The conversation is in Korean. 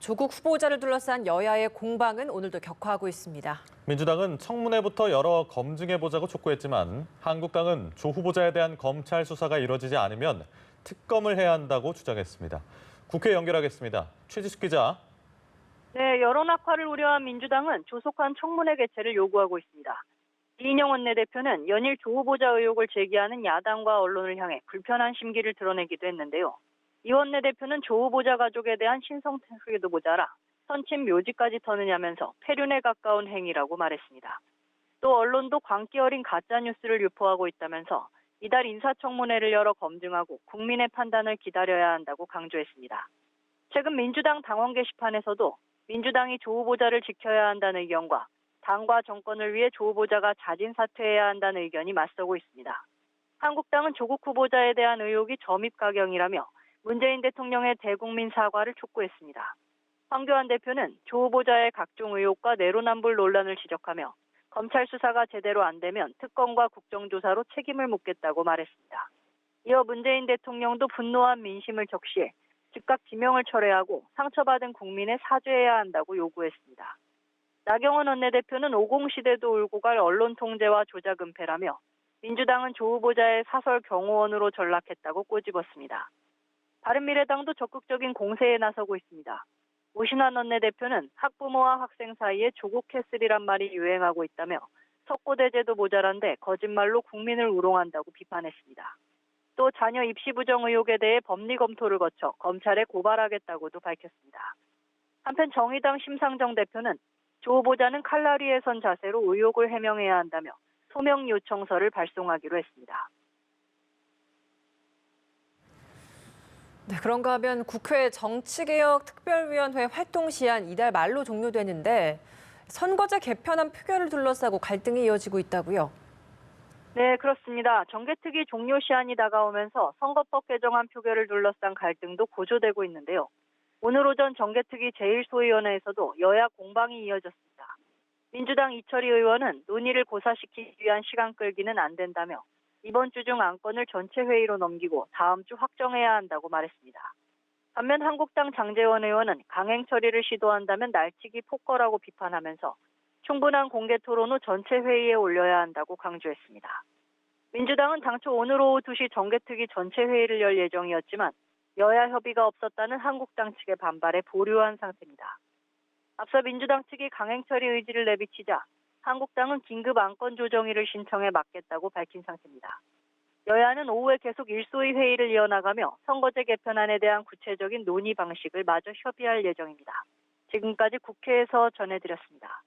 조국 후보자를 둘러싼 여야의 공방은 오늘도 격화하고 있습니다. 민주당은 청문회부터 열어 검증해보자고 촉구했지만 한국당은 조 후보자에 대한 검찰 수사가 이뤄지지 않으면 특검을 해야 한다고 주장했습니다. 국회 연결하겠습니다. 최지숙 기자. 네, 여론 악화를 우려한 민주당은 조속한 청문회 개최를 요구하고 있습니다. 이인영 원내대표는 연일 조 후보자 의혹을 제기하는 야당과 언론을 향해 불편한 심기를 드러내기도 했는데요. 이 원내대표는 조 후보자 가족에 대한 신성태도 모자라 선친 묘지까지 터느냐면서 폐륜에 가까운 행위라고 말했습니다. 또 언론도 광기 어린 가짜뉴스를 유포하고 있다면서 이달 인사청문회를 열어 검증하고 국민의 판단을 기다려야 한다고 강조했습니다. 최근 민주당 당원 게시판에서도 민주당이 조 후보자를 지켜야 한다는 의견과 당과 정권을 위해 조 후보자가 자진 사퇴해야 한다는 의견이 맞서고 있습니다. 한국당은 조국 후보자에 대한 의혹이 점입가경이라며 문재인 대통령의 대국민 사과를 촉구했습니다. 황교안 대표는 조 후보자의 각종 의혹과 내로남불 논란을 지적하며 검찰 수사가 제대로 안 되면 특검과 국정조사로 책임을 묻겠다고 말했습니다. 이어 문재인 대통령도 분노한 민심을 적시해 즉각 지명을 철회하고 상처받은 국민에 사죄해야 한다고 요구했습니다. 나경원 원내대표는 50시대도 울고 갈 언론 통제와 조작 은폐라며 민주당은 조 후보자의 사설 경호원으로 전락했다고 꼬집었습니다. 바른미래당도 적극적인 공세에 나서고 있습니다. 오신환 원내대표는 학부모와 학생 사이에 조국 캐슬이란 말이 유행하고 있다며 석고대제도 모자란데 거짓말로 국민을 우롱한다고 비판했습니다. 또 자녀 입시 부정 의혹에 대해 법리 검토를 거쳐 검찰에 고발하겠다고도 밝혔습니다. 한편 정의당 심상정 대표는 조 후보자는 칼날 위에 선 자세로 의혹을 해명해야 한다며 소명 요청서를 발송하기로 했습니다. 네, 그런가 하면 국회 정치개혁특별위원회 활동 시한 이달 말로 종료되는데 선거제 개편안 표결을 둘러싸고 갈등이 이어지고 있다고요? 네, 그렇습니다. 정개특위 종료 시한이 다가오면서 선거법 개정안 표결을 둘러싼 갈등도 고조되고 있는데요. 오늘 오전 정개특위 제1소위원회에서도 여야 공방이 이어졌습니다. 민주당 이철희 의원은 논의를 고사시키기 위한 시간 끌기는 안 된다며 이번 주 중 안건을 전체 회의로 넘기고 다음 주 확정해야 한다고 말했습니다. 반면 한국당 장제원 의원은 강행 처리를 시도한다면 날치기 폭거라고 비판하면서 충분한 공개 토론 후 전체 회의에 올려야 한다고 강조했습니다. 민주당은 당초 오늘 오후 2시 정개특위 전체 회의를 열 예정이었지만 여야 협의가 없었다는 한국당 측의 반발에 보류한 상태입니다. 앞서 민주당 측이 강행 처리 의지를 내비치자 한국당은 긴급 안건 조정위를 신청해 맡겠다고 밝힌 상태입니다. 여야는 오후에 계속 일소위 회의를 이어나가며 선거제 개편안에 대한 구체적인 논의 방식을 마저 협의할 예정입니다. 지금까지 국회에서 전해드렸습니다.